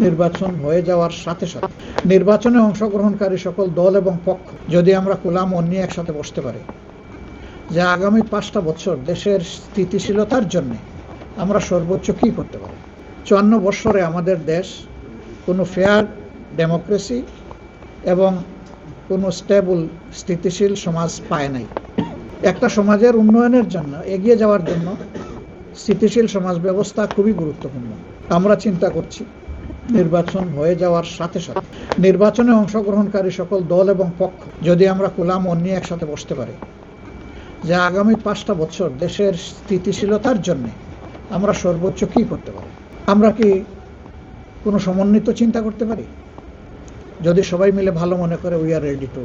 নির্বাচন হয়ে যাওয়ার সাথে সাথে নির্বাচনে অংশগ্রহণকারী সকল দল এবং পক্ষ যদি আমরা খোলা মন নিয়ে একসাথে বসতে পারি যে আগামী 5টা বছর দেশের স্থিতিশীলতার জন্য আমরা সর্বোচ্চ কী করতে পারি। 54 বছরে আমাদের দেশ কোনো ফেয়ার ডেমোক্রেসি এবং কোনো স্টেবল স্থিতিশীল সমাজ পায় নাই। একটা সমাজের উন্নয়নের জন্য, এগিয়ে যাওয়ার জন্য স্থিতিশীল সমাজ ব্যবস্থা খুবই গুরুত্বপূর্ণ। আমরা চিন্তা করছি নির্বাচন হয়ে যাওয়ার সাথে সাথে নির্বাচনে অংশগ্রহণকারী সকল দল এবং পক্ষ যদি আমরা খোলা মন নিয়ে একসাথে বসতে পারি যে আগামী 5টা বছর দেশের স্থিতিশীলতার জন্য আমরা সর্বোচ্চ কী করতে পারি। আমরা কি কোনো সমন্বিত চিন্তা করতে পারি? যদি সবাই মিলে ভালো মনে করে we are ready to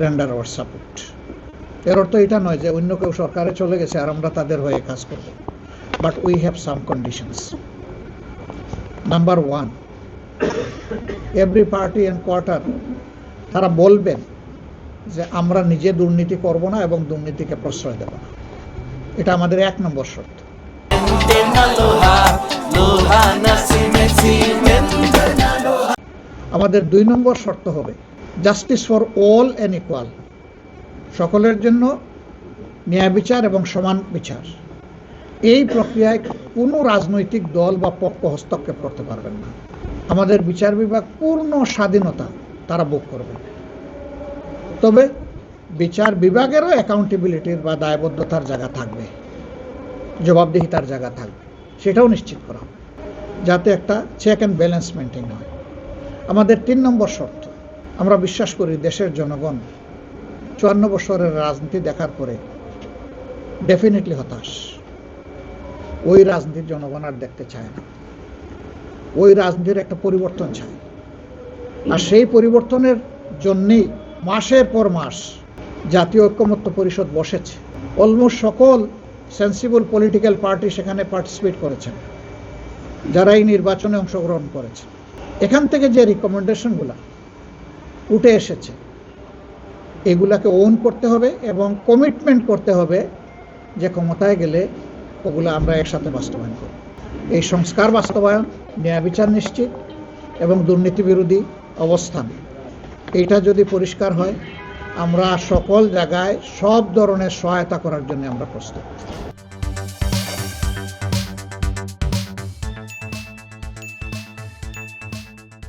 render hour support. এর অর্থ এটা নয় যে অন্য কেউ সরকারে চলে গেছে আর আমরা তাদের হয়ে কাজ করব, but we have some conditions. Number 1, every party and quarter তারা বলবেন যে আমরা নিজে দুর্নীতি করব না এবং দুর্নীতিকে প্রশ্রয় দেব না। এটা আমাদের 1 নম্বর শর্ত। আমাদের 2 নম্বর শর্ত হবে justice for all and equal, সকলের জন্য ন্যায় বিচার এবং সমান বিচার। এই প্রক্রিয়ায় কোনো রাজনৈতিক দল বা পক্ষ হস্তক্ষেপ করতে পারবেন না। আমাদের বিচার বিভাগ পূর্ণ স্বাধীনতা তারা ভোগ করবে, তবে বিচার বিভাগেরও অ্যাকাউন্টেবিলিটির বা দায়বদ্ধতার জায়গা থাকবে, জবাবদিহিতার জায়গা থাকবে, সেটাও নিশ্চিত করা হবে যাতে একটা চেক অ্যান্ড ব্যালেন্স মেনটেন হয়। আমাদের 3 নম্বর শর্ত, আমরা বিশ্বাস করি দেশের জনগণ 54 বছরের রাজনীতি দেখার পরে ডেফিনেটলি হতাশ। ওই রাজনীতির জনগণ আর দেখতে চায় না। ওই রাজনীতির একটা পরিবর্তন চায়, আর সেই পরিবর্তনের জন্যেই মাসের পর মাস জাতীয় ঐক্যমত্য পরিষদ বসেছে। অলমোস্ট সকল সেন্সিবল পলিটিক্যাল পার্টি সেখানে পার্টিসিপেট করেছেন, যারা এই নির্বাচনে অংশগ্রহণ করেছে। এখান থেকে যে রিকমেন্ডেশনগুলো উঠে এসেছে এগুলাকে ওন করতে হবে এবং কমিটমেন্ট করতে হবে যে ক্ষমতায় গেলে ওগুলো আমরা একসাথে বাস্তবায়ন করব। এই সংস্কার বাস্তবায়ন, ন্যায় বিচার নিশ্চিত এবং দুর্নীতি বিরোধী অবস্থান, এইটা যদি পরিষ্কার হয় আমরা সকল জায়গায় সব ধরনের সহায়তা করার জন্য আমরা প্রস্তুত।